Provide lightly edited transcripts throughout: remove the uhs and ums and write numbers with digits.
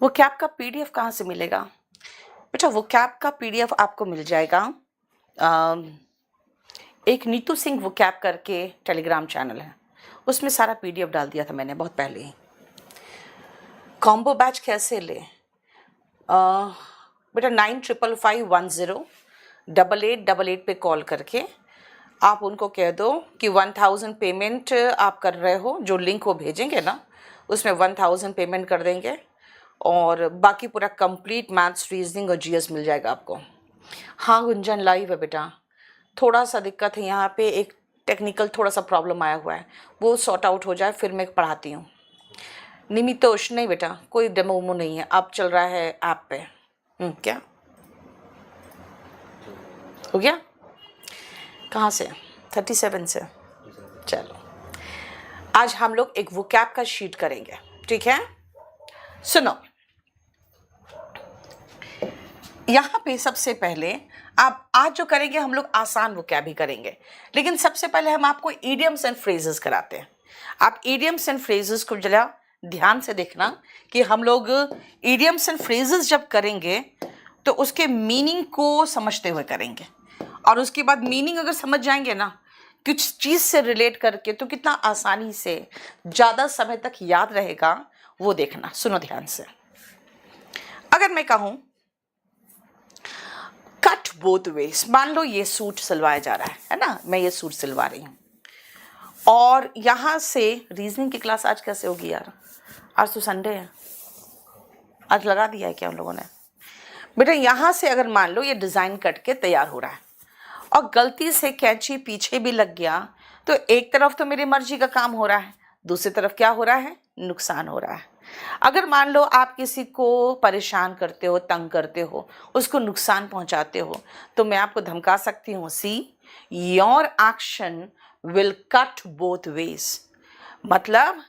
वो कैप का पीडीएफ कहाँ से मिलेगा बेटा? वो कैप का पीडीएफ आपको मिल जाएगा, एक नीतू सिंह वो कैप करके टेलीग्राम चैनल है, उसमें सारा पीडीएफ डाल दिया था मैंने बहुत पहले ही। कॉम्बो बैच कैसे ले बेटा? 9555108888 पे कॉल करके आप उनको कह दो कि 1000 पेमेंट आप कर रहे हो, जो लिंक वो भेजेंगे ना उसमें 1000 पेमेंट कर देंगे और बाकी पूरा कंप्लीट मैथ्स, रीजनिंग और जीएस मिल जाएगा आपको। हाँ गुंजन, लाइव है बेटा। थोड़ा सा दिक्कत है यहाँ पे, एक टेक्निकल थोड़ा सा प्रॉब्लम आया हुआ है, वो सॉर्ट आउट हो जाए फिर मैं पढ़ाती हूँ। निमितोष नहीं बेटा, कोई डेमो वोमो नहीं है, अब चल रहा है ऐप पे। क्या हो गया? कहाँ से? 37 से। चलो आज हम लोग एक वोकैब का शीट करेंगे, ठीक है? सुनो, यहाँ पे सबसे पहले आप आज जो करेंगे हम लोग आसान वोकैब ही करेंगे, लेकिन सबसे पहले हम आपको इडियम्स एंड फ्रेजेस कराते हैं। आप इडियम्स एंड फ्रेजेस को जरा ध्यान से देखना कि हम लोग इडियम्स एंड फ्रेजेस जब करेंगे तो उसके मीनिंग को समझते हुए करेंगे, और उसके बाद मीनिंग अगर समझ जाएंगे ना कुछ चीज़ से रिलेट करके, तो कितना आसानी से ज़्यादा समय तक याद रहेगा वो देखना। सुनो ध्यान से, अगर मैं कहूँ कट बोथ वेज, मान लो ये सूट सिलवाया जा रहा है ना, मैं ये सूट सिलवा रही हूँ और यहाँ से रीजनिंग की क्लास आज कैसे होगी यार? आज तो संडे है, आज लगा दिया है क्या उन लोगों ने? बेटा यहाँ से अगर मान लो ये डिज़ाइन कट के तैयार हो रहा है और गलती से कैंची पीछे भी लग गया, तो एक तरफ तो मेरी मर्जी का काम हो रहा है, दूसरी तरफ क्या हो रहा है? नुकसान हो रहा है। अगर मान लो आप किसी को परेशान करते हो, तंग करते हो, उसको नुकसान पहुंचाते हो, तो मैं आपको धमका सकती हूँ, see your action will cut both veg, मतलब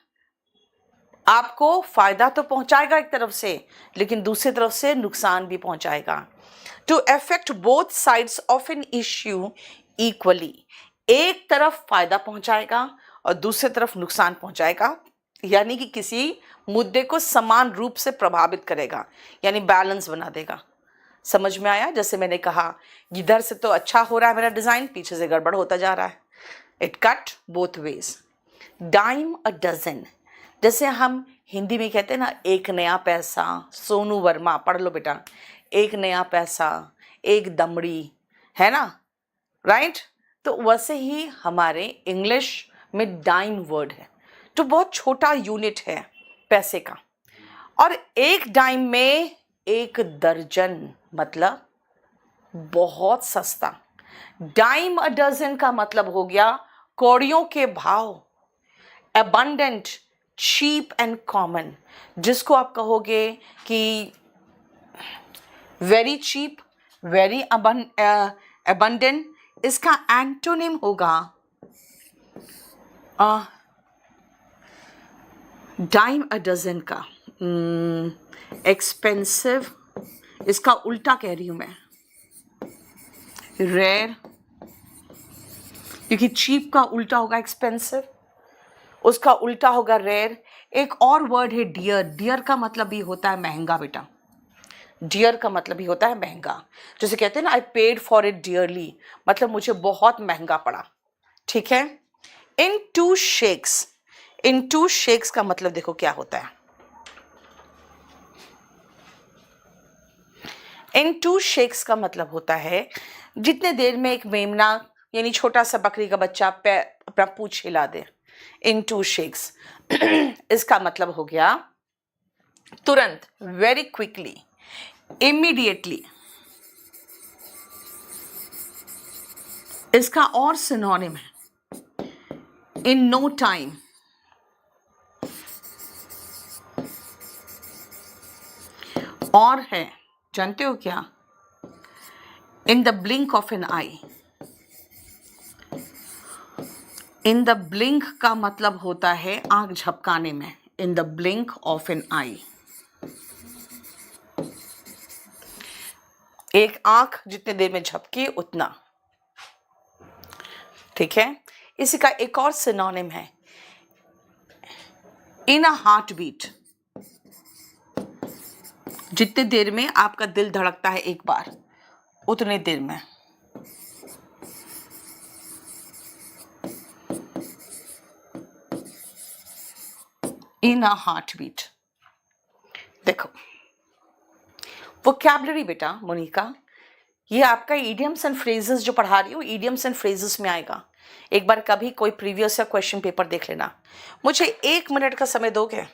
आपको फायदा तो पहुंचाएगा एक तरफ से, लेकिन दूसरी तरफ से नुकसान भी पहुंचाएगा। To affect both sides of an issue equally, एक तरफ फायदा पहुंचाएगा और दूसरी तरफ नुकसान पहुंचाएगा, यानी कि किसी मुद्दे को समान रूप से प्रभावित करेगा, यानी बैलेंस बना देगा। समझ में आया? जैसे मैंने कहा इधर से तो अच्छा हो रहा है मेरा डिजाइन, पीछे से गड़बड़ होता जा रहा है। It cut both ways. Dime a dozen, जैसे हम हिंदी में कहते हैं ना एक नया पैसा, सोनू वर्मा पढ़ लो बेटा, एक नया पैसा, एक दमड़ी, है ना, राइट? तो वैसे ही हमारे इंग्लिश में डाइम वर्ड है, तो बहुत छोटा यूनिट है पैसे का, और एक डाइम में एक दर्जन, मतलब बहुत सस्ता। डाइम अ डजन का मतलब हो गया कौड़ियों के भाव, abundant, cheap and common, जिसको आप कहोगे कि वेरी चीप, वेरी abundant, इसका एंटोनिम होगा डाइम अ डजन का एक्सपेंसिव, इसका उल्टा कह रही हूं मैं, रेयर, क्योंकि चीप का उल्टा होगा एक्सपेंसिव, उसका उल्टा होगा रेयर। एक और वर्ड है डियर, डियर का मतलब भी होता है महंगा बेटा, डियर का मतलब भी होता है महंगा। जैसे कहते हैं ना I paid for it dearly, मतलब मुझे बहुत महंगा पड़ा, ठीक है? In two shakes, in two shakes का मतलब देखो क्या होता है। इन टू शेक्स का मतलब होता है जितने देर में एक मेमना यानी छोटा सा बकरी का बच्चा अपना पूंछ हिला दे, इन टू शेक्स। इसका मतलब हो गया तुरंत, वेरी क्विकली, इमीडिएटली। इसका और सिनोनिम है इन नो टाइम, और है जानते हो क्या? In the blink of an eye. In the blink का मतलब होता है आंख झपकाने में, in the blink of an eye, एक आंख जितने देर में झपकी उतना, ठीक है? इसी का एक और सिनोनिम है इन अ हार्ट बीट, जितने देर में आपका दिल धड़कता है एक बार, उतने देर में। इन अ हार्ट बीट। देखो वोकैबुलरी बेटा मोनिका, ये आपका इडियम्स एंड फ्रेजेस जो पढ़ा रही हो, इडियम्स एंड फ्रेजेस में आएगा। एक बार कभी कोई प्रीवियस या क्वेश्चन पेपर देख लेना। मुझे 1 मिनट का समय दोगे?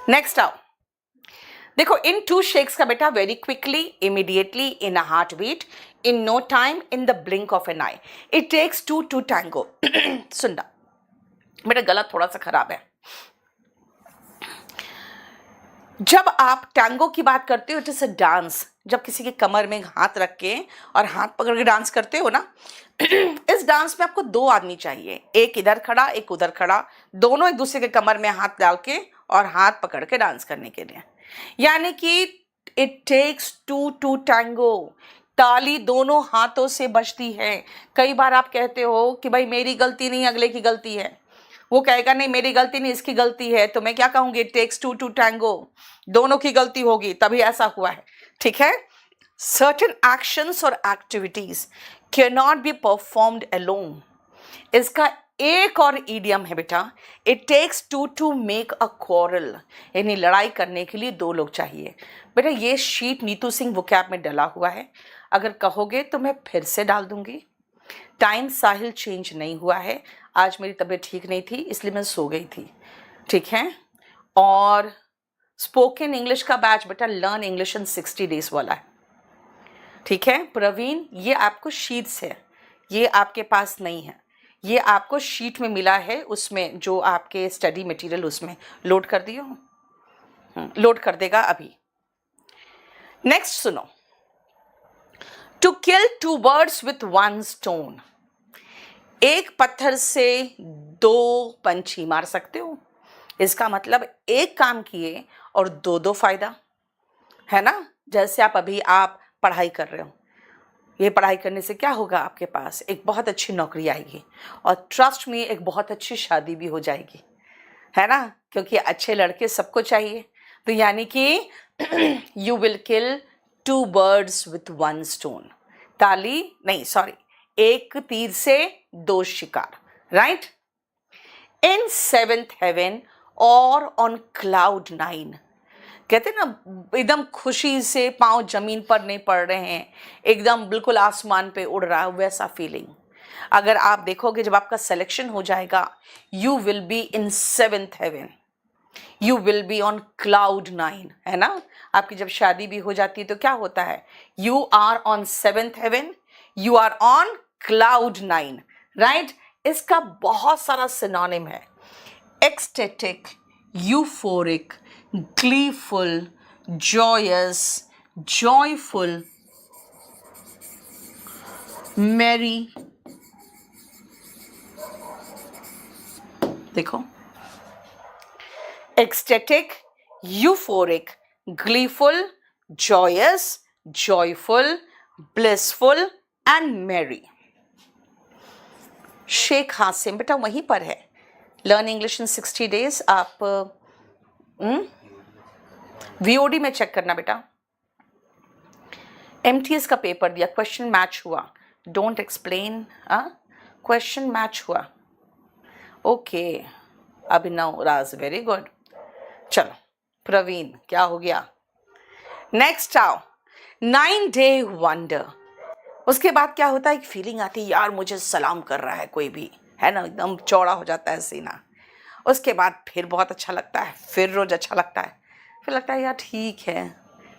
नेक्स्ट आओ, देखो इन टू शेक्स का बेटा very quickly, immediately, in a heart beat, in no time, in the blink of an eye, it takes two to tango. सुनना मेरा गला थोड़ा सा खराब है। जब आप टैंगो की बात करते हो, इट इज अ डांस। जब किसी के कमर में हाथ रख के और हाथ पकड़ के डांस करते हो ना, इस डांस में आपको दो आदमी चाहिए, एक इधर खड़ा एक उधर खड़ा, दोनों एक दूसरे के कमर में हाथ डाल के और हाथ पकड़ के डांस करने के लिए। यानी कि it takes two to tango. ताली दोनों हाथों से बजती है। कई बार आप कहते हो कि भाई मेरी गलती नहीं, अगले की गलती है। वो कहेगा नहीं मेरी गलती नहीं, इसकी गलती है, तो मैं क्या कहूंगी, it takes two to tango, दोनों की गलती होगी तभी ऐसा हुआ है। ठीक है, सर्टेन एक्शंस और activities can not be performed alone. इसका एक और ईडियम है बेटा, it takes two to make a quarrel, यानी लड़ाई करने के लिए दो लोग चाहिए। बेटा ये शीट नीतू सिंह वोकैब में डला हुआ है, अगर कहोगे तो मैं फिर से डाल दूंगी। टाइम साहिल चेंज नहीं हुआ है, आज मेरी तबीयत ठीक नहीं थी इसलिए मैं सो गई थी। ठीक है, और स्पोकन इंग्लिश का बैच बेटा लर्न इंग्लिश इन 60 डेज वाला है। ठीक है प्रवीण, ये आपको शीट्स है, ये आपके पास नहीं है, ये आपको शीट में मिला है, उसमें जो आपके स्टडी मटेरियल उसमें लोड कर दियो, लोड कर देगा अभी। नेक्स्ट सुनो, to kill two birds with one stone, एक पत्थर से दो पंछी मार सकते हो। इसका मतलब एक काम किए और दो दो फायदा, है ना। जैसे आप पढ़ाई कर रहे हो, ये पढ़ाई करने से क्या होगा, आपके पास एक बहुत अच्छी नौकरी आएगी और ट्रस्ट में एक बहुत अच्छी शादी भी हो जाएगी, है ना, क्योंकि अच्छे लड़के सबको चाहिए। तो यानी कि you will kill two birds with one stone, ताली नहीं सॉरी, एक तीर से दो शिकार, राइट। इन सेवेंथ हेवन और ऑन क्लाउड 9, कहते हैं ना एकदम खुशी से पांव जमीन पर नहीं पड़ रहे हैं, एकदम बिल्कुल आसमान पे उड़ रहा है, वैसा फीलिंग। अगर आप देखोगे जब आपका सिलेक्शन हो जाएगा, you will be in seventh heaven, you will be on cloud 9, है ना। आपकी जब शादी भी हो जाती है तो क्या होता है, you are on seventh heaven, you are on cloud 9, right. इसका बहुत सारा सिनोनिम है, ecstatic, euphoric, gleeful, joyous, joyful, merry। देखो, ecstatic, euphoric, gleeful, joyous, joyful, blissful and merry। Sheikh Hasim बेटा वहीं पर है, लर्न इंग्लिश इन 60 डेज। आप वीओडी में चेक करना बेटा। एमटीएस का पेपर दिया, क्वेश्चन मैच हुआ, डोंट एक्सप्लेन, क्वेश्चन मैच हुआ, okay. Abhinav Raj very good. चलो प्रवीण क्या हो गया, नेक्स्ट आओ, 9 डे वंडर। उसके बाद क्या होता है, एक फीलिंग आती है यार मुझे सलाम कर रहा है कोई भी, है ना, एकदम चौड़ा हो जाता है सीना। उसके बाद फिर बहुत अच्छा लगता है, फिर रोज अच्छा लगता है, फिर लगता है यार ठीक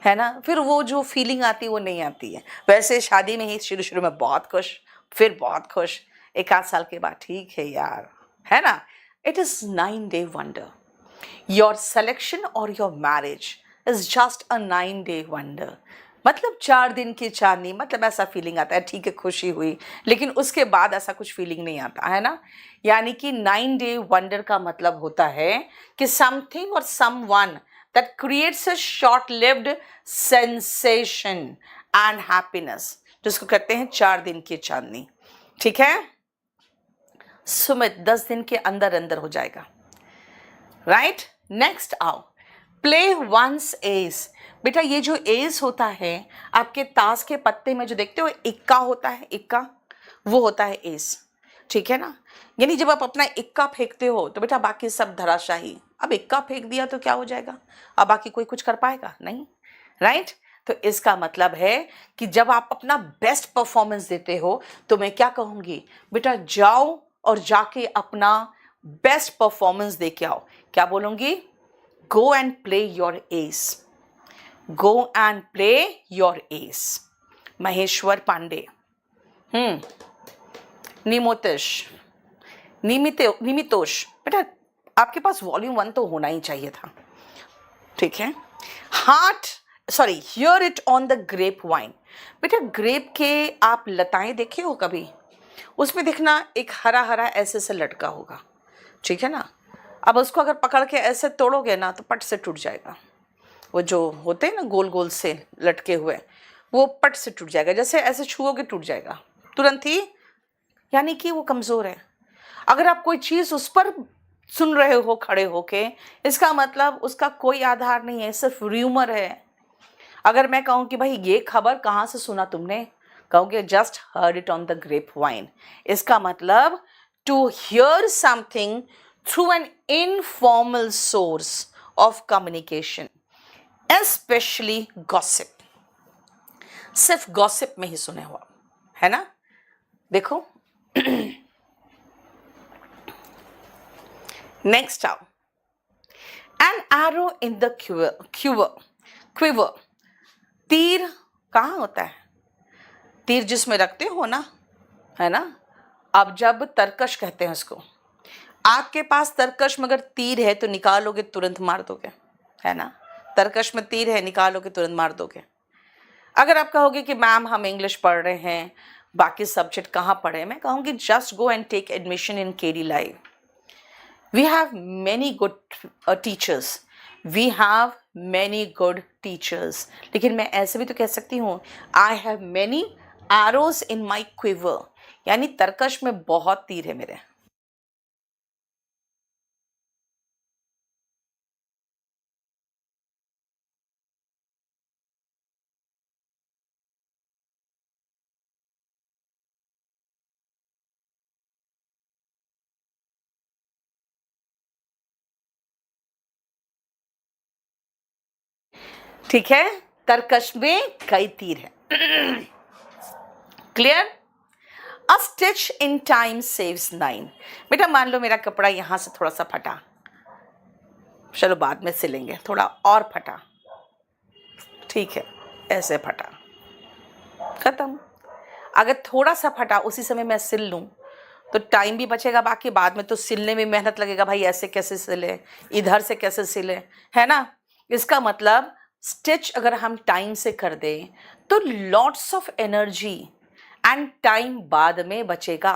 है ना, फिर वो जो फीलिंग आती है वो नहीं आती है। वैसे शादी में ही शुरू में बहुत खुश, फिर बहुत खुश, एक आध साल के बाद ठीक है यार, है ना। It is 9 day wonder. Your selection और your marriage is just a 9 day wonder. मतलब 4 दिन की चांदनी, मतलब ऐसा फीलिंग आता है, ठीक है खुशी हुई, लेकिन उसके बाद ऐसा कुछ फीलिंग नहीं आता है ना। यानी कि 9 डे वंडर का मतलब होता है कि समथिंग और someone that creates a short-lived sensation and happiness, जिसको कहते हैं 4 दिन की चांदनी। ठीक है, सुमित 10 दिन के अंदर अंदर हो जाएगा, राइट। नेक्स्ट आओ, प्ले वंस एस। बेटा ये जो एस होता है आपके ताश के पत्ते में जो देखते हो इक्का होता है, इक्का वो होता है एस, ठीक है ना। यानी जब आप अपना इक्का फेंकते हो तो बेटा बाकी सब धराशाही। अब इक्का फेंक दिया तो क्या हो जाएगा, अब बाकी कोई कुछ कर पाएगा नहीं, राइट। तो इसका मतलब है कि जब आप अपना बेस्ट परफॉर्मेंस देते हो तो मैं क्या कहूंगी, बेटा जाओ और जाके अपना बेस्ट परफॉर्मेंस दे के आओ। क्या बोलूंगी? Go and play your ace, go and play your ace. Maheshwar Pandey, Nimotish, Nimitosh, बेटा आपके पास वॉल्यूम 1 तो होना ही चाहिए था, ठीक है। Hear it on the grapevine. बेटा ग्रेप के आप लताएं देखे हो कभी? उसमें देखना एक हरा हरा ऐसे से लटका होगा, ठीक है ना। अब उसको अगर पकड़ के ऐसे तोड़ोगे ना तो पट से टूट जाएगा। वो जो होते हैं ना गोल गोल से लटके हुए, वो पट से टूट जाएगा, जैसे ऐसे छुओगे टूट जाएगा तुरंत ही, यानी कि वो कमज़ोर है। अगर आप कोई चीज़ उस पर सुन रहे हो खड़े होके, इसका मतलब उसका कोई आधार नहीं है, सिर्फ र्यूमर है। अगर मैं कहूँ कि भाई ये खबर कहाँ से सुना तुमने, कहोगे just heard it on the grapevine. इसका मतलब to hear something through an informal source of communication, especially gossip. सिर्फ गॉसिप में ही सुने हो, है ना। देखो नेक्स्ट आओ, an arrow in the quiver. तीर कहाँ होता है? तीर जिसमें रखते हो ना, है ना। अब जब तरकश कहते हैं उसको, आपके पास तरकश में अगर तीर है तो निकालोगे तुरंत मार दोगे, है ना। तरकश में तीर है, निकालोगे तुरंत मार दोगे। अगर आप कहोगे कि मैम हम इंग्लिश पढ़ रहे हैं, बाकी सब्जेक्ट कहाँ पढ़े, मैं कहूँगी just go and take admission in KD live. We have many good teachers, we have many good teachers. लेकिन मैं ऐसे भी तो कह सकती हूँ, I have many arrows in my quiver, यानी तरकश में बहुत तीर है मेरे। ठीक है, तरकश में कई तीर है। Clear? A stitch in time saves 9। बेटा मान लो मेरा कपड़ा यहां से थोड़ा सा फटा, चलो बाद में सिलेंगे, थोड़ा और फटा, ठीक है, ऐसे फटा, खत्म। अगर थोड़ा सा फटा उसी समय मैं सिल लूं तो टाइम भी बचेगा, बाकी बाद में तो सिलने में मेहनत लगेगा, भाई ऐसे कैसे सिले, इधर से कैसे सिले, है ना। इसका मतलब स्टिच अगर हम टाइम से कर दें तो lots of energy and time बाद में बचेगा।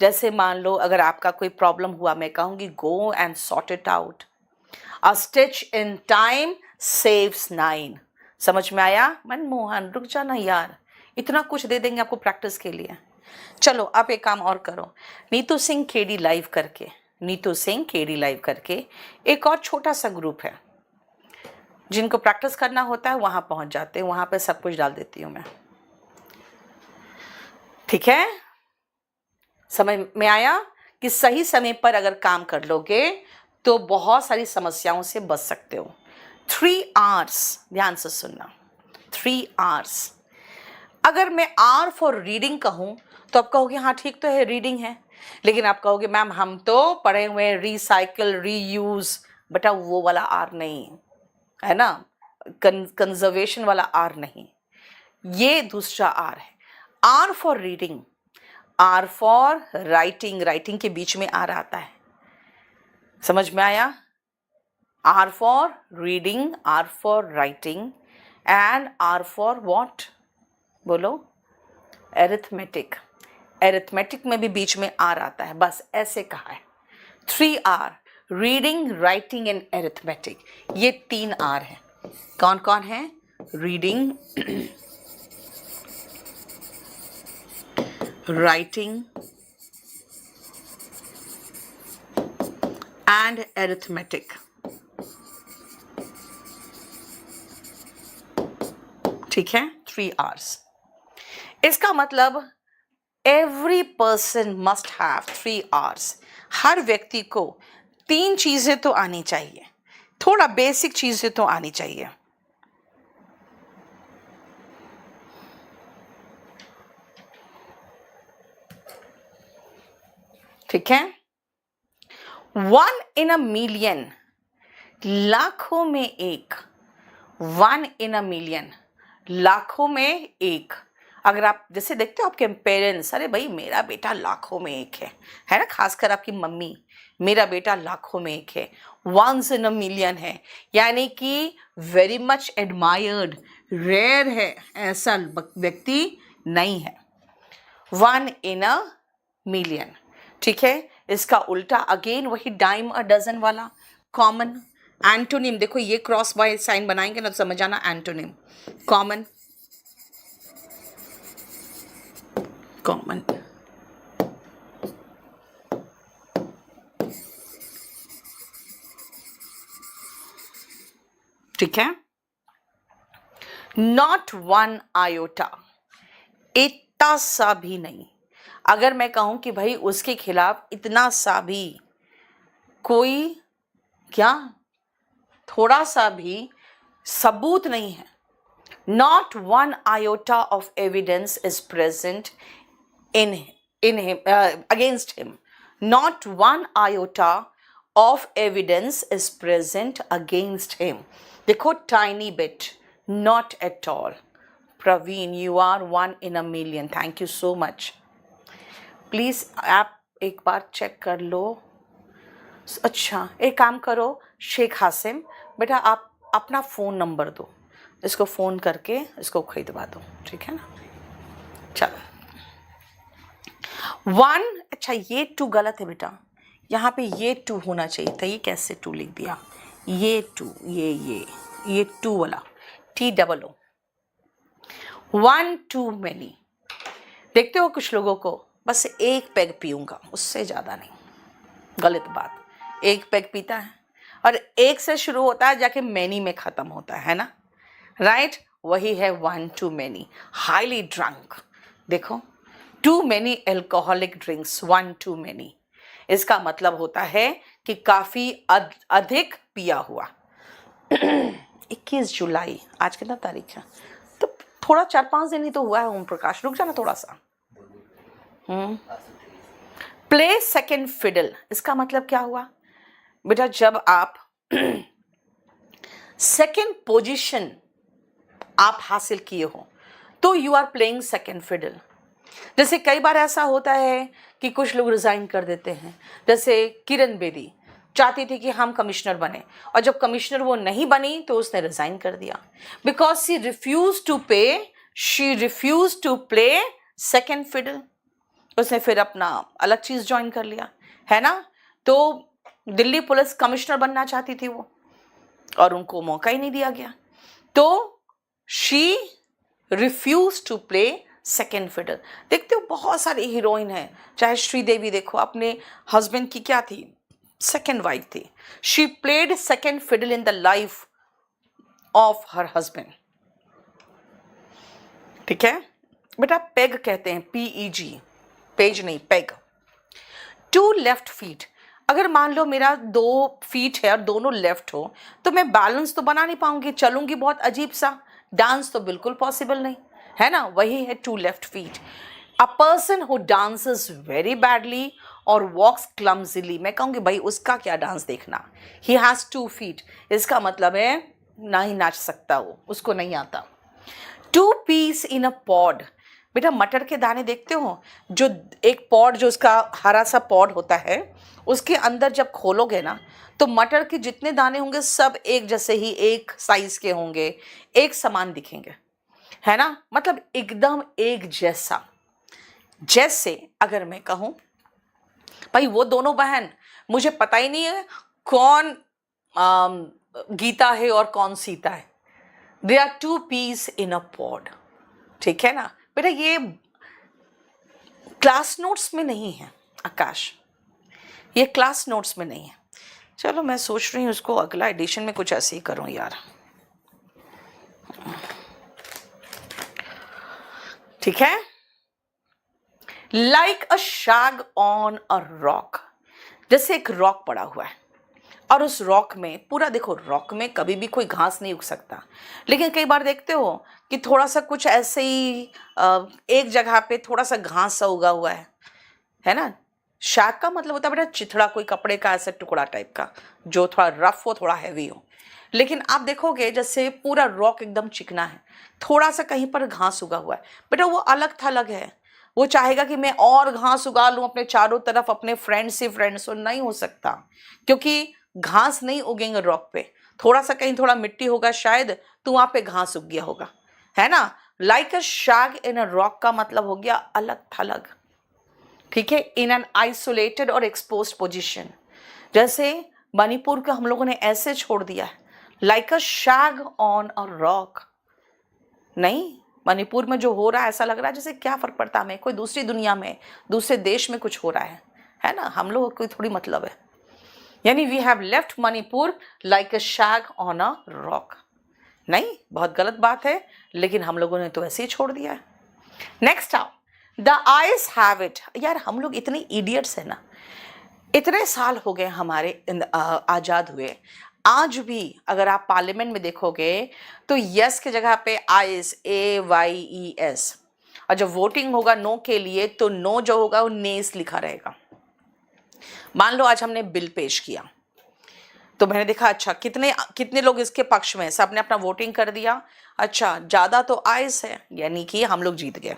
जैसे मान लो अगर आपका कोई प्रॉब्लम हुआ, मैं कहूँगी go and sort it out. A stitch in time saves 9। समझ में आया? मनमोहन रुक जाना यार, इतना कुछ दे देंगे आपको प्रैक्टिस के लिए। चलो आप एक काम और करो, नीतू सिंह केडी लाइव करके, नीतू सिंह केडी लाइव करके एक और छोटा सा ग्रुप है, जिनको प्रैक्टिस करना होता है वहां पहुंच जाते हैं, वहां पे सब कुछ डाल देती हूं मैं, ठीक है। समझ में आया कि सही समय पर अगर काम कर लोगे तो बहुत सारी समस्याओं से बच सकते हो। 3 आवर्स, ध्यान से सुनना, 3 आवर्स। अगर मैं आर फॉर रीडिंग कहूं तो आप कहोगे हाँ ठीक तो है, रीडिंग है, लेकिन आप कहोगे मैम हम तो पढ़े हुए हैं रिसाइकिल रीयूज। बेटा वो वाला आर नहीं है ना, कंजर्वेशन वाला आर नहीं, ये दूसरा आर है। R for reading, R for writing, writing के बीच में आर आता है, समझ में आया। R for reading, R for writing, and R for what, बोलो, एरिथमेटिक। एरिथमेटिक में भी बीच में आर आता है, बस ऐसे कहा है। 3 R, reading, writing and arithmetic, ये 3 आर है। कौन कौन है? रीडिंग, राइटिंग एंड एरिथमेटिक, ठीक है, 3 आवर्स। इसका मतलब every person must have 3 hours. हर व्यक्ति को 3 चीजें तो आनी चाहिए, थोड़ा बेसिक चीजें तो आनी चाहिए। ठीक है, 1 in a million, लाखों में एक, 1 in a million, लाखों में एक। अगर आप जैसे देखते हो आपके पेरेंट्स, अरे भाई मेरा बेटा लाखों में एक है ना, खासकर आपकी मम्मी, मेरा बेटा लाखों में एक है, वंस इन अ मिलियन है, यानी कि वेरी मच एडमायर्ड, रेयर है, ऐसा व्यक्ति नहीं है, 1 in a million। ठीक है, इसका उल्टा अगेन वही डाइम अ डजन वाला कॉमन। एंटोनिम देखो, ये क्रॉस बाय साइन बनाएंगे ना तो समझ आना, एंटोनिम कॉमन, कॉमन। ठीक है, नॉट 1 iota, इतना सा भी नहीं। अगर मैं कहूं कि भाई उसके खिलाफ इतना सा भी कोई क्या थोड़ा सा भी सबूत नहीं है, not 1 iota of evidence is present in him, against him, not 1 iota of evidence is present against him। देखो, tiny bit, not at all। Praveen, you are 1 in a million, thank you so much। Please आप एक बार check कर लो। अच्छा, एक काम करो शेख हासिम, बेटा आप अपना फ़ोन नंबर दो, इसको फ़ोन करके इसको खरीदवा दो, ठीक है ना। चलो, 1, अच्छा ये 2 गलत है बेटा, यहाँ पे ये 2 होना चाहिए था, ये कैसे 2 लिख दिया, ये 2, ये 2 वाला TOO, 1 too many। देखते हो कुछ लोगों को बस एक पैग पीऊँगा, उससे ज़्यादा नहीं, गलत बात। एक पैग पीता है और एक से शुरू होता है जाके मैनी में ख़त्म होता है ना, राइट, वही है 1 too many, हाईली ड्रंक। देखो, too many alcoholic drinks, 1 too many, इसका मतलब होता है कि काफ़ी अधिक पिया हुआ। 21 जुलाई, आज कितना तारीख है, तो थोड़ा 4-5 दिन ही तो हुआ है। ओम प्रकाश, रुक जाना थोड़ा सा। प्ले सेकेंड फिडल, इसका मतलब क्या हुआ बेटा, जब आप सेकेंड पोजीशन आप हासिल किए हो तो you are playing second fiddle. जैसे कई बार ऐसा होता है कि कुछ लोग रिजाइन कर देते हैं, जैसे किरण बेदी चाहती थी कि हम कमिश्नर बने, और जब कमिश्नर वो नहीं बनी तो उसने रिजाइन कर दिया, because she refuse to play second fiddle. उसने फिर अपना अलग चीज ज्वाइन कर लिया, है ना। तो दिल्ली पुलिस कमिश्नर बनना चाहती थी वो, और उनको मौका ही नहीं दिया गया, तो she refuse to play second fiddle. देखते हो बहुत सारी हीरोइन हैं, चाहे श्रीदेवी देखो, अपने हस्बैंड की क्या थी, सेकेंड वाइफ थी, she played second fiddle in the life of her husband. ठीक है बेटा, पेग कहते हैं, PEG, पेज नहीं, पेग। 2 लेफ्ट फीट, अगर मान लो मेरा 2 फीट है और दोनों लेफ्ट हो तो मैं बैलेंस तो बना नहीं पाऊंगी, चलूंगी बहुत अजीब सा, डांस तो बिल्कुल पॉसिबल नहीं है ना, वही है 2 left feet. A person who dances very badly और वॉक्स क्लमजिली, मैं कहूँगी भाई उसका क्या डांस देखना, ही हैज़ 2 फीट, इसका मतलब है ना ही नाच सकता वो, उसको नहीं आता। 2 peas in a pod, बेटा मटर के दाने देखते हो, जो एक पॉड, जो उसका हरा सा पॉड होता है, उसके अंदर जब खोलोगे ना तो मटर के जितने दाने होंगे सब एक जैसे ही, एक साइज के होंगे, एक समान दिखेंगे, है ना, मतलब एकदम एक जैसा। जैसे अगर मैं कहूँ भाई वो दोनों बहन, मुझे पता ही नहीं है कौन गीता है और कौन सीता है, they are 2 peas in a pod। ठीक है ना बेटा, ये क्लास नोट्स में नहीं है आकाश, ये क्लास नोट्स में नहीं है। चलो मैं सोच रही हूँ उसको अगला एडिशन में कुछ ऐसे ही करूँ यार, ठीक है। Like a shag on a rock, जैसे एक रॉक पड़ा हुआ है और उस रॉक में पूरा, देखो रॉक में कभी भी कोई घास नहीं उग सकता, लेकिन कई बार देखते हो कि थोड़ा सा कुछ ऐसे ही एक जगह पे थोड़ा सा घास सा उगा हुआ है ना, शैग का मतलब होता है बेटा चिथड़ा, कोई कपड़े का ऐसा टुकड़ा टाइप का जो थोड़ा रफ हो, थोड़ा हैवी हो। लेकिन आप देखोगे जैसे पूरा रॉक एकदम चिकना है, थोड़ा सा कहीं पर घास उगा हुआ है, बेटा वो अलग थलग है। वो चाहेगा कि मैं और घास उगा लूं अपने चारों तरफ, अपने फ्रेंड्स ही फ्रेंड्स हो, नहीं हो सकता, क्योंकि घास नहीं उगेंगे रॉक पे। थोड़ा सा कहीं थोड़ा मिट्टी होगा शायद, तो वहां पे घास उग गया होगा, है ना। Like a शैग in a rock का मतलब हो गया अलग थलग, ठीक है, इन एन आइसोलेटेड और एक्सपोज्ड पोजीशन। जैसे मणिपुर को हम लोगों ने ऐसे छोड़ दिया है, like a shag on a rock. नहीं, मणिपुर में जो हो रहा है ऐसा लग रहा है जैसे क्या फर्क पड़ता है हमें, कोई दूसरी दुनिया में, दूसरे देश में कुछ हो रहा है ना, हम लोग कोई थोड़ी मतलब है। यानी we have left Manipur like a shag on a rock. नहीं, बहुत गलत बात है, लेकिन हम लोगों ने तो ऐसे ही छोड़ दिया है। नेक्स्ट आओ, द आइज हैव इट। यार हम लोग इतने इडियट्स हैं ना, इतने साल हो गए हमारे आजाद हुए, आज भी अगर आप पार्लियामेंट में देखोगे तो यस की जगह पे आइज, AYES, और जब वोटिंग होगा नो के लिए तो नो जो होगा वो नेस लिखा रहेगा। मान लो आज हमने बिल पेश किया, तो मैंने देखा अच्छा कितने कितने लोग इसके पक्ष में, सबने अपना वोटिंग कर दिया, अच्छा ज्यादा तो आइज है, यानी कि हम लोग जीत गए,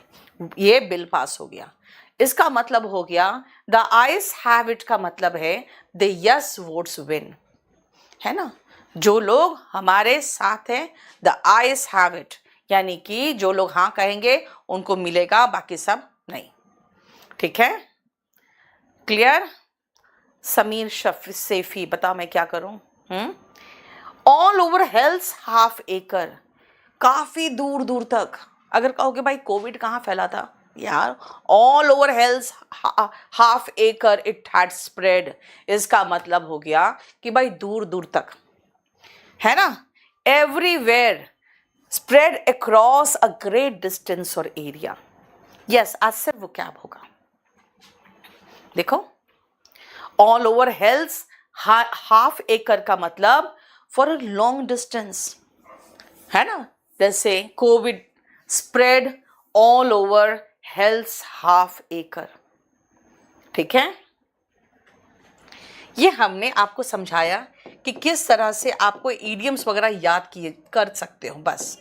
ये बिल पास हो गया। इसका मतलब हो गया द आइज हैव इट का मतलब है द यस वोट्स विन, है ना। जो लोग हमारे साथ हैं, द आइज हैव इट, यानी कि जो लोग हाँ कहेंगे उनको मिलेगा, बाकी सब नहीं। ठीक है, क्लियर। समीर सेफी, बताओ मैं क्या करूं। ऑल ओवर हेल्थ हाफ एकर, काफी दूर दूर तक। अगर कहोगे भाई कोविड कहाँ फैला था, यार all over hell's half acre it had spread, इसका मतलब हो गया कि भाई दूर दूर तक, है ना। Everywhere, spread across a great distance और एरिया। यस, आज सिर्फ वो क्या होगा, देखो all over hell's half acre का मतलब फॉर अ लॉन्ग डिस्टेंस, है ना। जैसे Covid spread all over hell's half acre, ठीक है। ये हमने आपको समझाया कि किस तरह से आपको इडियम्स वगैरह याद किए कर सकते हो, बस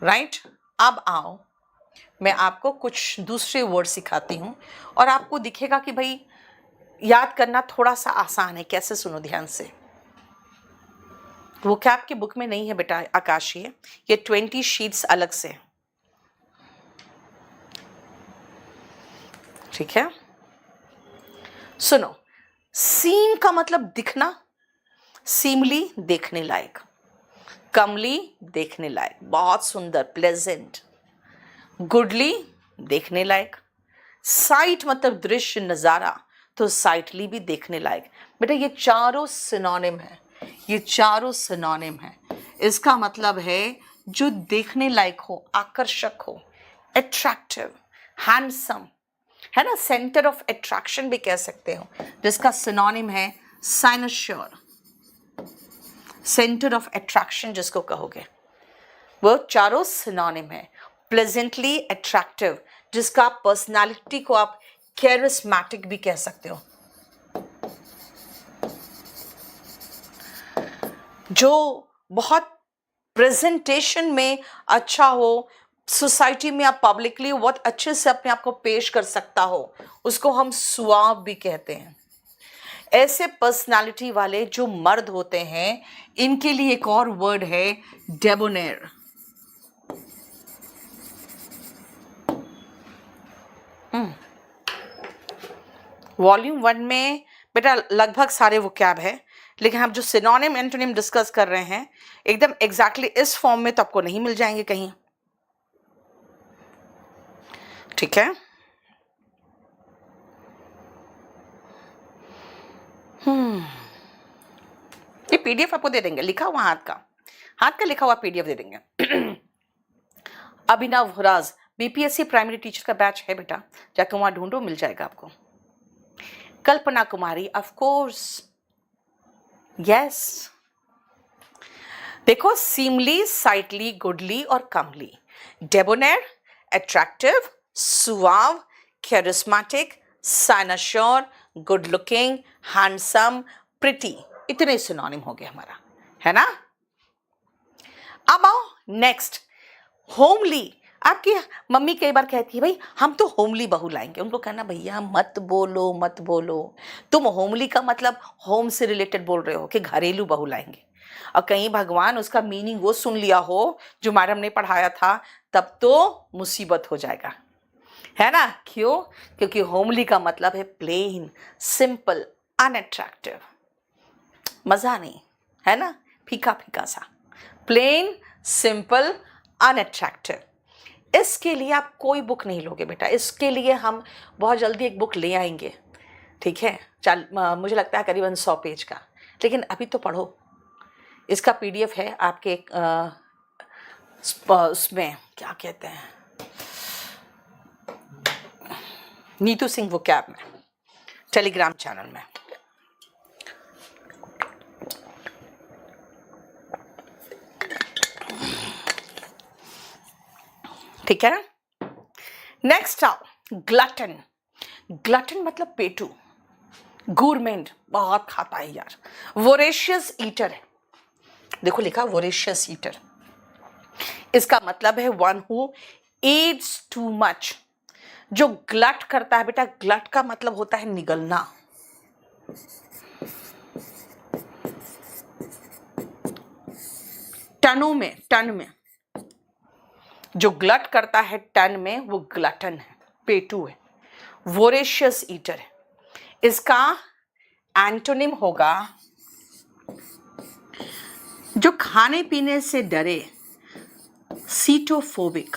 राइट। अब आओ मैं आपको कुछ दूसरे वर्ड सिखाती हूँ और आपको दिखेगा कि भाई याद करना थोड़ा सा आसान है। कैसे, सुनो ध्यान से। वो क्या आपकी बुक में नहीं है बेटा आकाशीय, ये 20 शीट्स अलग से, ठीक है। सुनो, सीम का मतलब दिखना, सीमली देखने लायक, कमली देखने लायक, बहुत सुंदर प्लेजेंट, गुडली देखने लायक, साइट मतलब दृश्य नजारा, तो साइटली भी देखने लायक। बेटा ये चारों सिनोनिम है, ये चारों सिनोनिम है। इसका मतलब है जो देखने लायक हो, आकर्षक हो, अट्रैक्टिव, हैंडसम, है ना, सेंटर ऑफ अट्रैक्शन भी कह सकते हो, जिसका सिनोनिम है साइनोश्योर। सेंटर ऑफ अट्रैक्शन जिसको कहोगे, वो चारों सिनोनिम है। प्लेजेंटली अट्रैक्टिव, जिसका पर्सनालिटी को आप कैरिस्मेटिक भी कह सकते हो, जो बहुत प्रेजेंटेशन में अच्छा हो, सोसाइटी में आप पब्लिकली बहुत अच्छे से अपने आप को पेश कर सकता हो, उसको हम सुआव भी कहते हैं। ऐसे पर्सनालिटी वाले जो मर्द होते हैं, इनके लिए एक और वर्ड है डेबोनेर। वॉल्यूम 1 में बेटा लगभग सारे वोकैब है, लेकिन हम जो सिनोनिम एंटोनिम डिस्कस कर रहे हैं एकदम एग्जैक्टली इस फॉर्म में तो आपको नहीं मिल जाएंगे कहीं, ठीक है। ये पीडीएफ आपको दे देंगे, लिखा हुआ हाथ का लिखा हुआ पीडीएफ दे देंगे। Abhinav Huraj, BPSC primary teacher का बैच है बेटा, जाकर वहां ढूंढो, मिल जाएगा आपको। Kalpana Kumari, of course, yes. देखो, सीमली, साइटली, गुडली और comely, debonair, attractive, suave, charismatic, cynosure, good looking, handsome, pretty, इतने सिनोनिम हो गए हमारा, है ना। अब आओ नेक्स्ट, होमली। आपकी मम्मी कई बार कहती है भाई हम तो होमली बहू लाएंगे, उनको कहना भैया मत बोलो मत बोलो, तुम होमली का मतलब होम से रिलेटेड बोल रहे हो कि घरेलू बहू लाएंगे, और कहीं भगवान उसका मीनिंग वो सुन लिया हो जो मैडम ने पढ़ाया था, तब तो मुसीबत हो जाएगा, है ना। क्यों? क्योंकि होमली का मतलब है प्लेन, सिंपल, अनअट्रैक्टिव, मजा नहीं, है ना, फीका फीका सा, प्लेन, सिंपल, अनअट्रैक्टिव। इसके लिए आप कोई बुक नहीं लोगे बेटा, इसके लिए हम बहुत जल्दी एक बुक ले आएंगे, ठीक है, मुझे लगता है करीबन 100 पेज का, लेकिन अभी तो पढ़ो। इसका PDF है आपके उसमें क्या कहते हैं, नीतू सिंह वोकैब में, टेलीग्राम चैनल में। ठीक है ना। नेक्स्ट आओ ग्लटन। ग्लटन मतलब पेटू, गूरमेंट, बहुत खाता है यार, वोरेशियस ईटर है, देखो लिखा वोरेशियस ईटर, इसका मतलब है one who Yeats too much, जो ग्लट करता है बेटा, ग्लट का मतलब होता है निगलना, टनों में, टन में, जो ग्लट करता है टन में वो ग्लटन है, पेटू है, वोरेशियस ईटर है। इसका एंटोनिम होगा जो खाने पीने से डरे, सीटोफोबिक,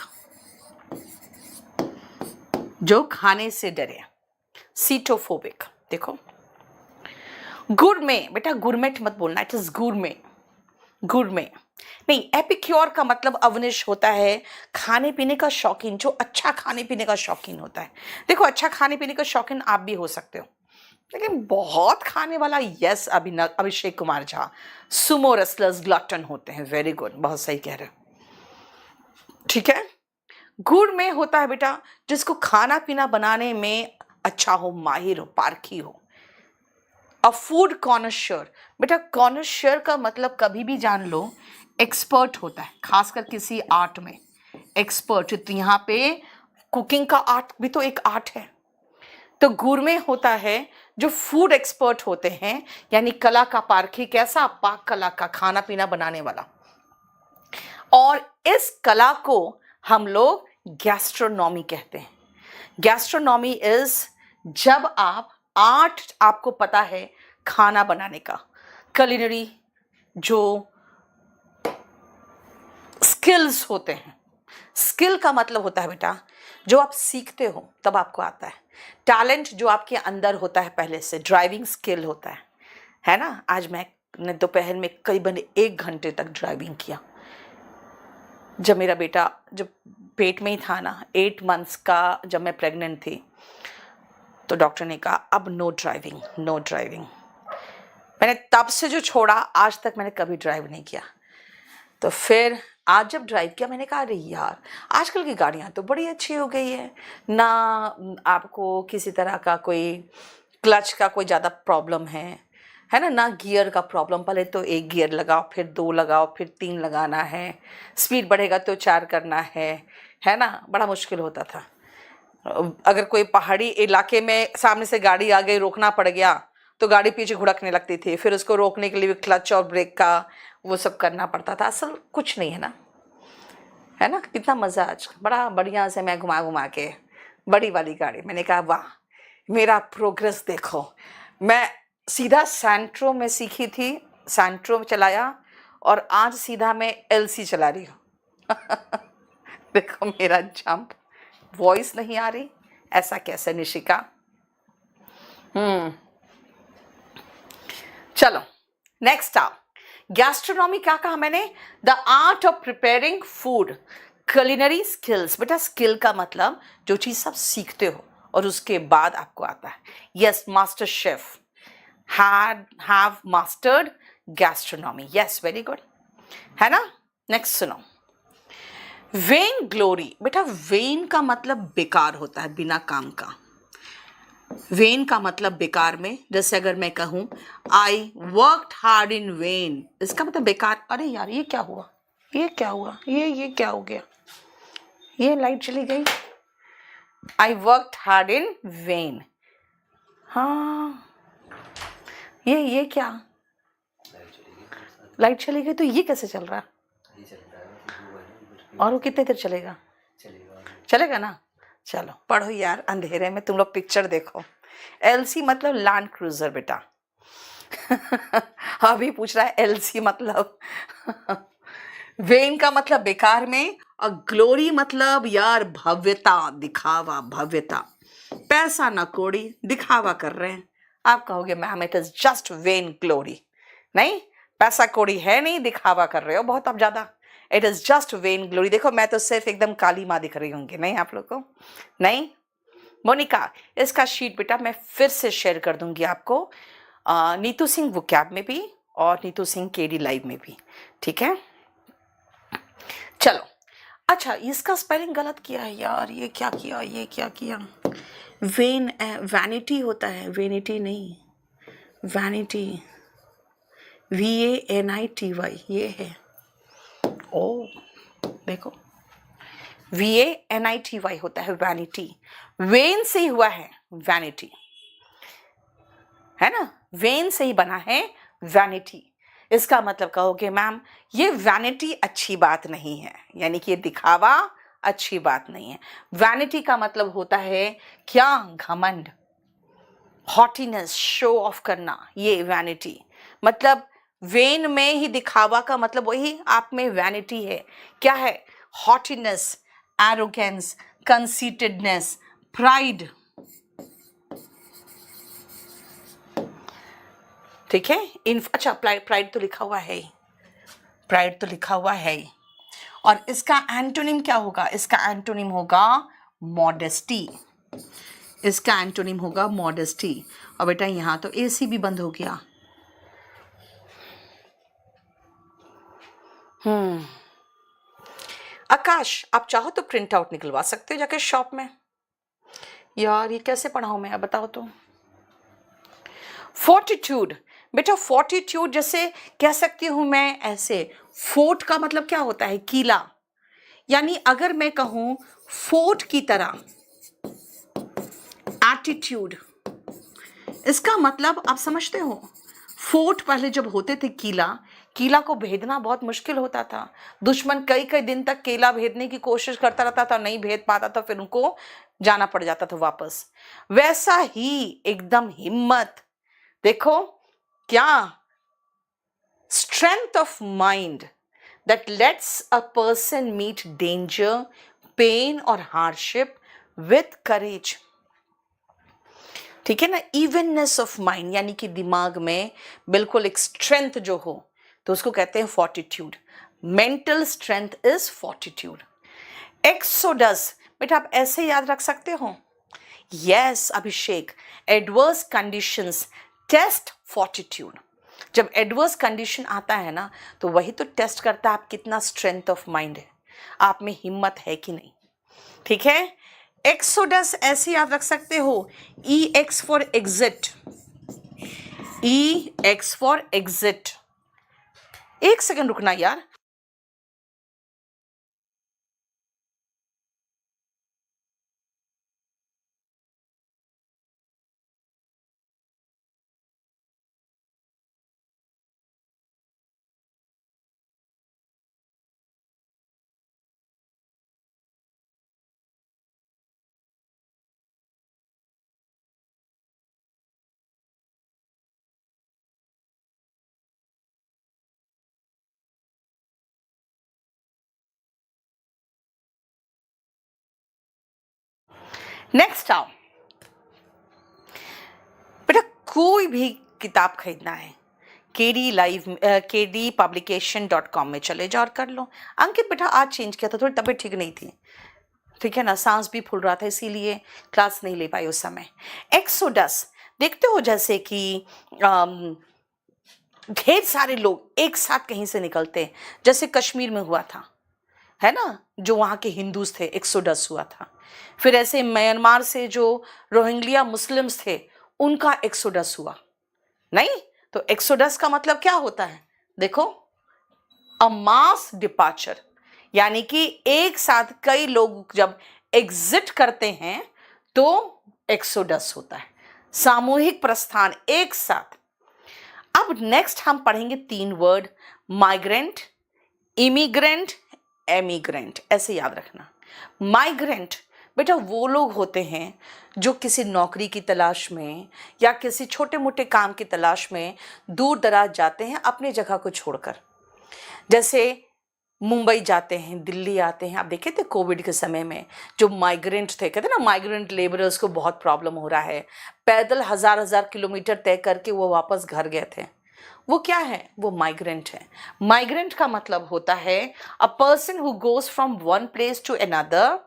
जो खाने से डरे, सीटोफोबिक। देखो गुरमे, बेटा गुरमेट मत बोलना, इट इज गुरमे, गुरमे नहीं। एपिक्योर का मतलब अवनिश होता है खाने पीने का शौकीन, जो अच्छा खाने पीने का शौकीन होता है। देखो अच्छा खाने पीने का शौकीन आप भी हो सकते हो, लेकिन बहुत खाने वाला, yes Abhishek Kumar Jha, sumo wrestlers glutton होते हैं, वेरी गुड, बहुत सही कह रहे हो, ठीक है। गुड़ में होता है बेटा जिसको खाना पीना बनाने में अच्छा हो, माहिर हो, पारखी हो। अ फूड कॉनश्योर, बेटा कॉनश्योर का मतलब कभी भी जान लो एक्सपर्ट होता है, खासकर किसी आर्ट में एक्सपर्ट। तो यहाँ पे कुकिंग का आर्ट भी तो एक आर्ट है, तो गुरमे होता है जो फूड एक्सपर्ट होते हैं, यानी कला का पारखी, कैसा, पाक कला का, खाना पीना बनाने वाला। और इस कला को हम लोग गैस्ट्रोनॉमी कहते हैं। गैस्ट्रोनॉमी इज जब आप आर्ट, आपको पता है खाना बनाने का, culinary जो स्किल्स होते हैं। स्किल का मतलब होता है बेटा जो आप सीखते हो तब आपको आता है, टैलेंट जो आपके अंदर होता है पहले से, ड्राइविंग स्किल होता है ना। आज मैंने दोपहर में करीबन 1 घंटे तक ड्राइविंग किया। जब मेरा बेटा जब पेट में ही था ना, 8 मंथ्स का, जब मैं प्रेग्नेंट थी, तो डॉक्टर ने कहा अब नो ड्राइविंग, नो ड्राइविंग। मैंने तब से जो छोड़ा, आज तक मैंने कभी ड्राइव नहीं किया। तो फिर आज जब ड्राइव किया मैंने कहा अरे यार आजकल की गाड़ियाँ तो बड़ी अच्छी हो गई है ना, आपको किसी तरह का कोई क्लच का कोई ज़्यादा प्रॉब्लम है ना गियर का प्रॉब्लम। पहले तो 1 गियर लगाओ, फिर 2 लगाओ, फिर 3 लगाना है, स्पीड बढ़ेगा तो 4 करना है ना, बड़ा मुश्किल होता था। अगर कोई पहाड़ी इलाके में सामने से गाड़ी आ गई, रोकना पड़ गया, तो गाड़ी पीछे घुड़कने लगती थी, फिर उसको रोकने के लिए क्लच और ब्रेक का वो सब करना पड़ता था। असल कुछ नहीं है ना, कितना मज़ा, आज बड़ा बढ़िया से मैं घुमा घुमा के बड़ी वाली गाड़ी, मैंने कहा वाह मेरा प्रोग्रेस देखो। मैं सीधा सैंट्रो में सीखी थी, सैंट्रो में चलाया, और आज सीधा मैं LC चला रही हूँ। देखो मेरा जंप, वॉइस नहीं आ रही, ऐसा कैसे निशिका। चलो नेक्स्ट आओ, गैस्ट्रोनॉमी क्या कहा मैंने, the art of preparing food, culinary skills. बेटा स्किल का मतलब जो चीज़ आप सीखते हो और उसके बाद आपको आता है। Yes, master chef have mastered gastronomy, yes, very good, है ना। नेक्स्ट सुनो, वेन ग्लोरी। बेटा वेन का मतलब बेकार होता है, बिना काम का। वेन का मतलब बेकार में, जैसे अगर मैं कहूं I worked hard in when, इसका मतलब बेकार। अरे यार ये क्या हुआ, ये क्या हुआ, ये क्या हो गया, ये लाइट चली गई। I worked hard in when, हाँ ये क्या, लाइट चली गई तो ये कैसे चल रहा, और वो कितने देर चलेगा, चलेगा ना। चलो पढ़ो यार, अंधेरे में तुम लोग पिक्चर देखो। एलसी मतलब लैंड क्रूजर बेटा। अभी पूछ रहा है एलसी मतलब। वेन का मतलब बेकार में, और ग्लोरी मतलब यार भव्यता, दिखावा, भव्यता। पैसा ना कौड़ी, दिखावा कर रहे हैं। आप कहोगे ma'am it is just when glory, नहीं पैसा कौड़ी है नहीं, दिखावा कर रहे हो बहुत आप ज्यादा। It is just when glory. देखो मैं तो सिर्फ एकदम काली माँ दिख रही होंगी, नहीं आप लोग को, नहीं। मोनिका इसका शीट बेटा मैं फिर से शेयर कर दूंगी आपको, नीतू सिंह वोकैब में भी और नीतू सिंह केडी लाइव में भी, ठीक है। चलो अच्छा, इसका स्पेलिंग गलत किया है यार, ये क्या किया, ये क्या किया। वेन वैनिटी होता है, वेनिटी नहीं, वैनिटी, VANITY ये है। ओ देखो VANITY होता है वैनिटी, वेन से ही हुआ है वैनिटी, है ना, वेन से ही बना है वैनिटी। इसका मतलब कहोगे मैम ये वैनिटी अच्छी बात नहीं है, यानी कि ये दिखावा अच्छी बात नहीं है। वैनिटी का मतलब होता है क्या, घमंड, हॉटीनेस, शो ऑफ करना, ये वैनिटी। मतलब वेन में ही दिखावा का मतलब वही आप में वैनिटी है, क्या है, हॉटीनेस, एरोगेंस, कंसीटेडनेस, प्राइड, ठीक है। अच्छा प्राइड तो लिखा हुआ है ही, प्राइड तो लिखा हुआ है ही। और इसका एंटोनिम क्या होगा, इसका एंटोनिम होगा मॉडेस्टी, इसका एंटोनिम होगा मॉडेस्टी। और बेटा यहाँ तो AC भी बंद हो गया। आकाश आप चाहो तो प्रिंट आउट निकलवा सकते हो जाके शॉप में। यार ये कैसे पढ़ाऊं मैं, अब बताओ तो। फोर्टिट्यूड बेटा, फोर्टिट्यूड जैसे कह सकती हूं मैं ऐसे, फोर्ट का मतलब क्या होता है, किला, यानी अगर मैं कहूं फोर्ट की तरह, एटीट्यूड, इसका मतलब आप समझते हो। फोर्ट पहले जब होते थे किला, किला को भेदना बहुत मुश्किल होता था, दुश्मन कई कई दिन तक किला भेदने की कोशिश करता रहता था, नहीं भेद पाता था, फिर उनको जाना पड़ जाता था वापस। वैसा ही एकदम हिम्मत, देखो क्या, strength of mind that lets a person meet danger, pain और hardship with courage, ठीक है ना। इवननेस ऑफ माइंड यानी कि दिमाग में बिल्कुल एक स्ट्रेंथ जो हो, तो उसको कहते हैं fortitude. Mental strength is fortitude. Exodus बेटा आप ऐसे याद रख सकते हो, यस अभिषेक, एडवर्स कंडीशंस टेस्ट फोर्टिट्यूड। जब एडवर्स कंडीशन आता है ना, तो वही तो टेस्ट करता है आप कितना स्ट्रेंथ ऑफ माइंड है, आप में हिम्मत है कि नहीं, ठीक है। एक्सोडस ऐसे याद रख सकते हो, EX for exit, EX for exit. एक सेकंड रुकना यार, नेक्स्ट आओ बेटा, कोई भी किताब खरीदना है KD publication.com में चले जाओ और कर लो। अंकित बेटा आज चेंज किया था, थोड़ी तबीयत ठीक नहीं थी, ठीक है ना, सांस भी फूल रहा था, इसीलिए क्लास नहीं ले पाई उस समय। एक्सोडस देखते हो, जैसे कि ढेर सारे लोग एक साथ कहीं से निकलते हैं, जैसे कश्मीर में हुआ था, है ना, जो वहाँ के हिंदूज थे, एक्सोडस हुआ था। फिर ऐसे म्यांमार से जो रोहिंग्या मुस्लिम्स थे उनका एक्सोडस हुआ। नहीं, तो एक्सोडस का मतलब क्या होता है? देखो, अ मास डिपार्चर, यानी कि एक साथ कई लोग जब एग्जिट करते हैं तो एक्सोडस होता है, सामूहिक प्रस्थान एक साथ। अब नेक्स्ट हम पढ़ेंगे 3 वर्ड, माइग्रेंट, इमिग्रेंट, एमिग्रेंट। ऐसे याद रखना। माइग्रेंट बेटा वो लोग होते हैं जो किसी नौकरी की तलाश में या किसी छोटे मोटे काम की तलाश में दूर दराज जाते हैं अपनी जगह को छोड़कर। जैसे मुंबई जाते हैं, दिल्ली आते हैं। आप देखे थे कोविड के समय में जो माइग्रेंट थे, कहते ना माइग्रेंट लेबरर्स को बहुत प्रॉब्लम हो रहा है, पैदल हजार हजार किलोमीटर तय करके वो वापस घर गए थे। वो क्या है? वो माइग्रेंट है। माइग्रेंट का मतलब होता है a person who goes from one place to another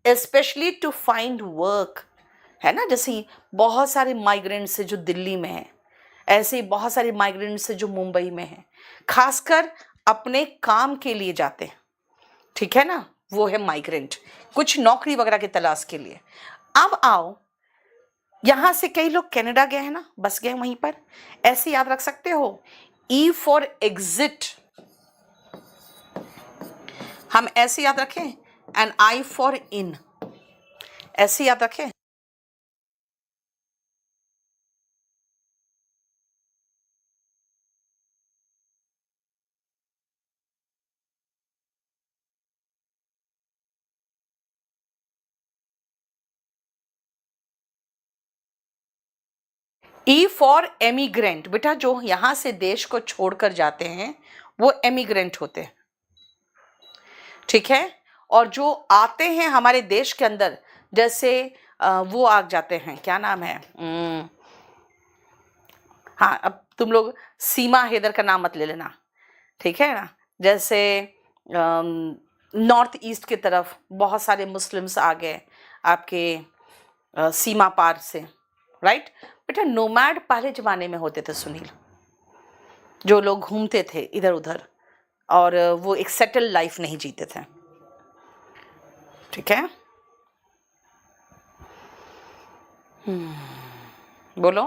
specially to find work, है ना। जैसे बहुत सारे माइग्रेंट्स है जो दिल्ली में है, ऐसे ही बहुत सारे माइग्रेंट्स है जो मुंबई में है, खासकर अपने काम के लिए जाते हैं, ठीक है ना। वो है माइग्रेंट, कुछ नौकरी वगैरह की तलाश के लिए। अब आओ, यहां से कई लोग कनाडा गए हैं ना, बस गए वहीं पर। ऐसे याद रख सकते हो, ई फॉर एग्जिट हम ऐसे याद रखें, एंड आई फॉर इन, ऐसे याद रखें। ई फॉर एमिग्रेंट, बेटा जो यहां से देश को छोड़कर जाते हैं वो एमिग्रेंट होते हैं, ठीक है। और जो आते हैं हमारे देश के अंदर, जैसे वो आ जाते हैं, क्या नाम है, हाँ, अब तुम लोग सीमा हैदर का नाम मत ले लेना, ठीक है ना। जैसे नॉर्थ ईस्ट की तरफ बहुत सारे मुस्लिम्स आ गए आपके सीमा पार से, राइट। बेटा नोमैड पहले जमाने में होते थे सुनील, जो लोग घूमते थे इधर उधर और वो एक सेटल लाइफ नहीं जीते थे, ठीक है। बोलो।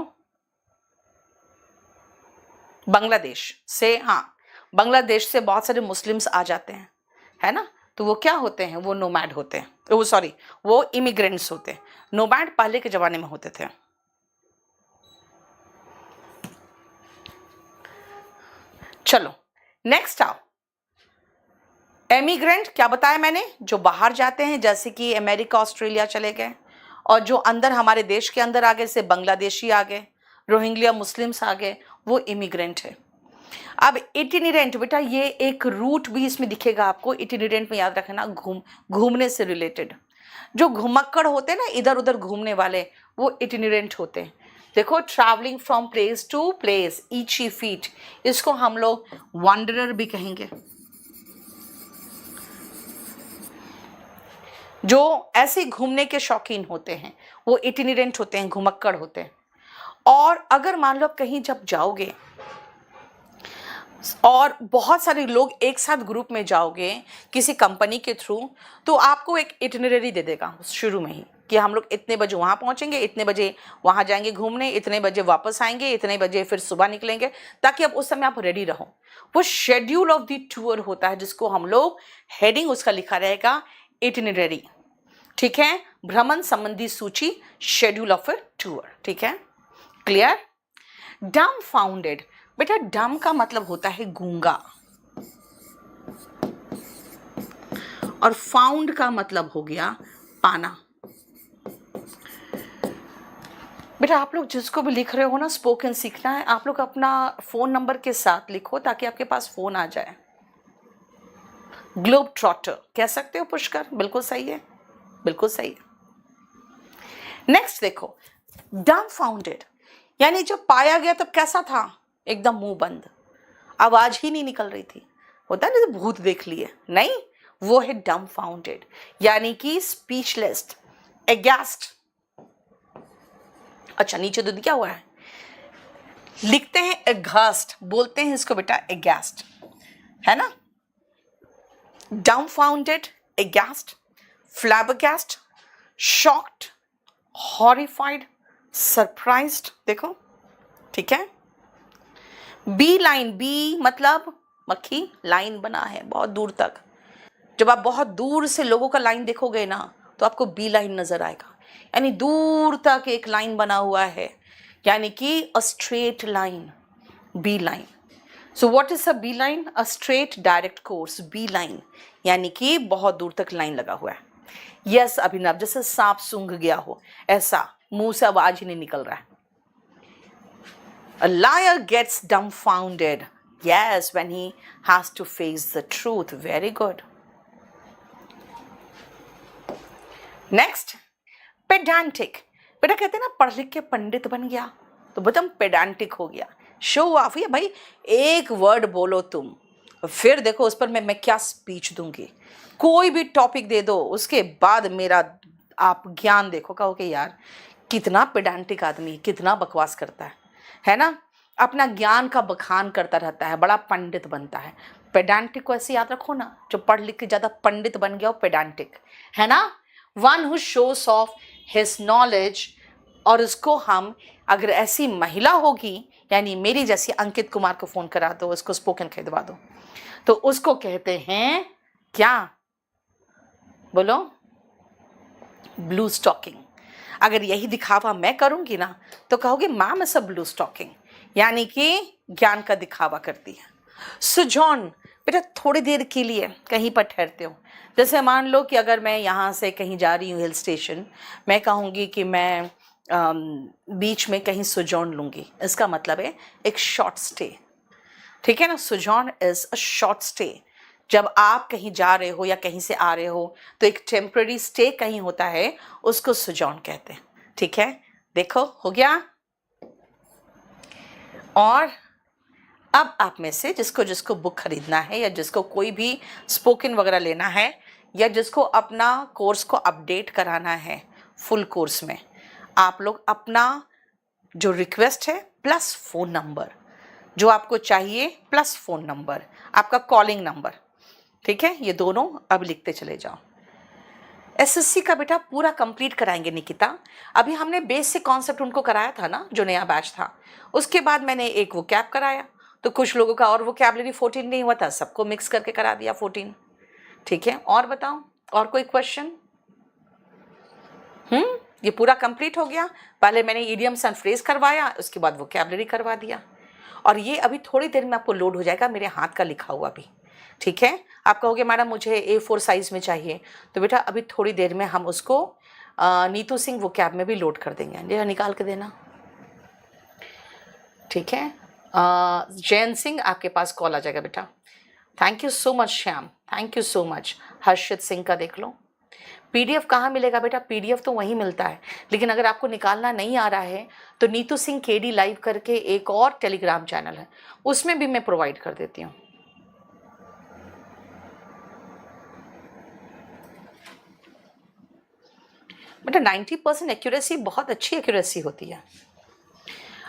बांग्लादेश से, हाँ, बांग्लादेश से बहुत सारे मुस्लिम्स आ जाते हैं, है ना। तो वो क्या होते हैं? वो नोमैड होते हैं, वो सॉरी, वो इमिग्रेंट्स होते हैं। नोमैड पहले के जमाने में होते थे। चलो नेक्स्ट आओ, एमिग्रेंट क्या बताया मैंने? जो बाहर जाते हैं, जैसे कि अमेरिका ऑस्ट्रेलिया चले गए, और जो अंदर हमारे देश के अंदर आ गए, जैसे बांग्लादेशी आ गए, रोहिंग्या मुस्लिम्स आ गए, वो इमिग्रेंट है। अब इटिनेरेंट, बेटा ये एक रूट भी इसमें दिखेगा आपको, इटिनेरेंट में याद रखना, घूमने से रिलेटेड। जो घुमक्कड़ होते हैं ना, इधर उधर घूमने वाले, वो इटिनेरेंट होते हैं। देखो, travelling from place to place, itchy feet, इसको हम लोग वांडरर भी कहेंगे। जो ऐसे घूमने के शौकीन होते हैं वो इटिनेरेंट होते हैं, घुमक्कड़ होते हैं। और अगर मान लो कहीं जब जाओगे और बहुत सारे लोग एक साथ ग्रुप में जाओगे किसी कंपनी के थ्रू, तो आपको एक इटिनरी दे देगा शुरू में ही कि हम लोग इतने बजे वहाँ पहुँचेंगे, इतने बजे वहाँ जाएंगे घूमने, इतने बजे वापस आएंगे, इतने बजे फिर सुबह निकलेंगे, ताकि अब उस समय आप रेडी रहो। वो शेड्यूल ऑफ द टूर होता है, जिसको हम लोग हेडिंग उसका लिखा रहेगा इटिनरी, ठीक है। भ्रमण संबंधी सूची, शेड्यूल ऑफ ए टूर, ठीक है, क्लियर। डम फाउंडेड, बेटा डम का मतलब होता है गूंगा, और फाउंड का मतलब हो गया पाना। बेटा आप लोग जिसको भी लिख रहे हो ना, स्पोकन सीखना है, आप लोग अपना फोन नंबर के साथ लिखो ताकि आपके पास फोन आ जाए। ग्लोब ट्रॉटर कह सकते हो पुष्कर, बिल्कुल सही है, बिल्कुल सही है। नेक्स्ट देखो, डम फाउंडेड, यानी जब पाया गया तब कैसा था? एकदम मुंह बंद, आवाज ही नहीं निकल रही थी, होता है ना तो भूत देख लिए, नहीं, वो है डम फाउंडेड, यानी कि स्पीचलेस, एगैस्ट। अच्छा नीचे तो दिया हुआ है, लिखते हैं एगास्ट, बोलते हैं इसको बेटा एगैस्ट, है ना। dumbfounded, aghast, flabbergasted, shocked, horrified, surprised. देखो, ठीक है. बी लाइन, बी मतलब मक्खी, लाइन बना है बहुत दूर तक. जब आप बहुत दूर से लोगों का लाइन देखोगे ना तो आपको बी लाइन नजर आएगा, यानी दूर तक एक लाइन बना हुआ है, यानी कि a straight line, bee line. So what is a bee line? A straight direct course, bee line, यानी कि बहुत दूर तक लाइन लगा हुआ है. यस अभिनव, जैसे सांप सूंघ गया हो, ऐसा मुंह से आवाज ही नहीं निकल रहा है. A liar gets dumbfounded, yes, when he has to face the truth. Very good. Next, pedantic. बेटा कहते हैं ना पढ़ लिख के पंडित बन गया, तो बदम पेडांटिक हो गया. शो ऑफ है भाई, एक वर्ड बोलो तुम, फिर देखो उस पर मैं क्या स्पीच दूंगी. कोई भी टॉपिक दे दो, उसके बाद मेरा आप ज्ञान देखो, कहोगे यार कितना पेडांटिक आदमी, कितना बकवास करता है ना. अपना ज्ञान का बखान करता रहता है, बड़ा पंडित बनता है. पेडांटिक को ऐसे याद रखो ना, जो पढ़ लिख के ज़्यादा पंडित बन गया हो पेडांटिक है ना. One who shows of his knowledge. और उसको हम, अगर ऐसी महिला होगी, यानी मेरी जैसी, अंकित कुमार को फ़ोन करा दो, उसको स्पोकन खरीदवा दो, तो उसको कहते हैं क्या? बोलो, ब्लू स्टॉकिंग. अगर यही दिखावा मैं करूंगी ना तो कहोगे ma'am is a bluestocking, यानी कि ज्ञान का दिखावा करती है. सुजॉन, बेटा थोड़ी देर के लिए कहीं पर ठहरते हो. जैसे मान लो कि अगर मैं यहाँ से कहीं जा रही हूँ हिल स्टेशन, मैं कहूँगी कि मैं बीच में कहीं सुजॉन लूँगी, इसका मतलब है एक शॉर्ट स्टे. ठीक है ना. सुजॉन इज अ शॉर्ट स्टे. जब आप कहीं जा रहे हो या कहीं से आ रहे हो तो एक टेम्पररी स्टे कहीं होता है, उसको सुजॉन कहते हैं. ठीक है, देखो हो गया. और अब आप में से जिसको जिसको बुक खरीदना है, या जिसको कोई भी स्पोकन वगैरह लेना है, या जिसको अपना कोर्स को अपडेट कराना है फुल कोर्स में, आप लोग अपना जो रिक्वेस्ट है प्लस फ़ोन नंबर, जो आपको चाहिए प्लस फ़ोन नंबर, आपका कॉलिंग नंबर, ठीक है, ये दोनों अब लिखते चले जाओ. एसएससी का बेटा पूरा कंप्लीट कराएंगे निकिता. अभी हमने बेसिक कॉन्सेप्ट उनको कराया था ना, जो नया बैच था. उसके बाद मैंने एक वो कैप कराया, तो कुछ लोगों का और वोकैबुलरी 14 नहीं हुआ था, सबको मिक्स करके करा दिया 14. ठीक है, और बताओ, और कोई क्वेश्चन? ये पूरा कंप्लीट हो गया. पहले मैंने इडियम्स एंड फ्रेज करवाया, उसके बाद वोकैबुलरी करवा दिया. और ये अभी थोड़ी देर में आपको लोड हो जाएगा, मेरे हाथ का लिखा हुआ भी. ठीक है, आप कहोगे मैडम मुझे A4 साइज में चाहिए, तो बेटा अभी थोड़ी देर में हम उसको नीतू सिंह वो कैब में भी लोड कर देंगे. जरा निकाल के देना. ठीक है, जैन सिंह आपके पास कॉल आ जाएगा बेटा. Thank you so much Shyam, thank you so much. Harshit Singh का देख लो. PDF कहाँ मिलेगा बेटा? PDF तो वहीं मिलता है, लेकिन अगर आपको निकालना नहीं आ रहा है तो नीतू सिंह KD लाइव करके एक और टेलीग्राम चैनल है, उसमें भी मैं प्रोवाइड कर देती हूँ. बेटा 90% एक्यूरेसी बहुत अच्छी एक्यूरेसी होती है.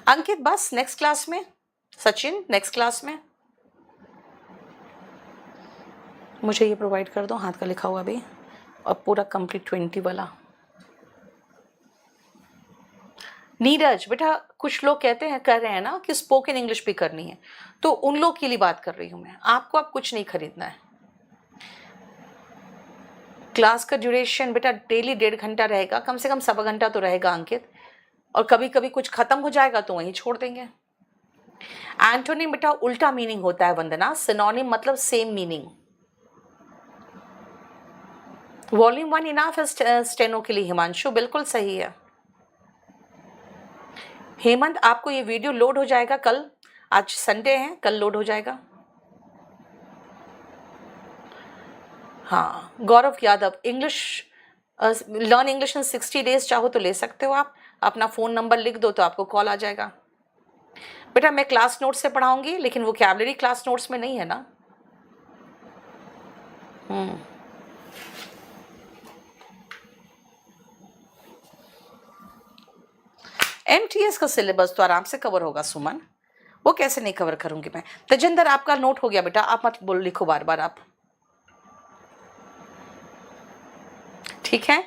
अंकित बस नेक्स्ट क्लास में, सचिन नेक्स्ट क्लास में मुझे ये प्रोवाइड कर दो, हाथ का लिखा हुआ भी, और पूरा कंप्लीट 20 वाला. नीरज बेटा, कुछ लोग कहते हैं, कर रहे हैं ना कि स्पोकन इंग्लिश भी करनी है, तो उन लोग के लिए बात कर रही हूँ मैं. आपको अब कुछ नहीं खरीदना है. क्लास का ड्यूरेशन बेटा डेली 1.5 घंटा रहेगा, कम से कम 1.25 घंटा तो रहेगा अंकित. और कभी कभी कुछ खत्म हो जाएगा तो वहीं छोड़ देंगे. एंटोनिम बेटा उल्टा मीनिंग होता है वंदना, सिनोनिम मतलब सेम मीनिंग. वॉल्यूम 1 इनफ है स्टेनो के लिए. हिमांशु बिल्कुल सही है. हेमंत आपको ये वीडियो लोड हो जाएगा कल, आज संडे है, कल लोड हो जाएगा. हाँ, Gaurav Yadav, English learn English in 60 days चाहो तो ले सकते हो आप. अपना फ़ोन नंबर लिख दो तो आपको कॉल आ जाएगा. बेटा मैं क्लास नोट्स से पढ़ाऊंगी, लेकिन वोकैबुलरी क्लास नोट्स में नहीं है ना. MTS का सिलेबस तो आराम से कवर होगा सुमन, वो कैसे नहीं कवर करूंगी मैं. तजिंदर आपका नोट हो गया बेटा, आप मत बोल लिखो बार बार आप. ठीक है,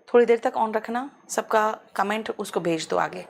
थोड़ी देर तक ऑन रखना, सबका कमेंट उसको भेज दो आगे।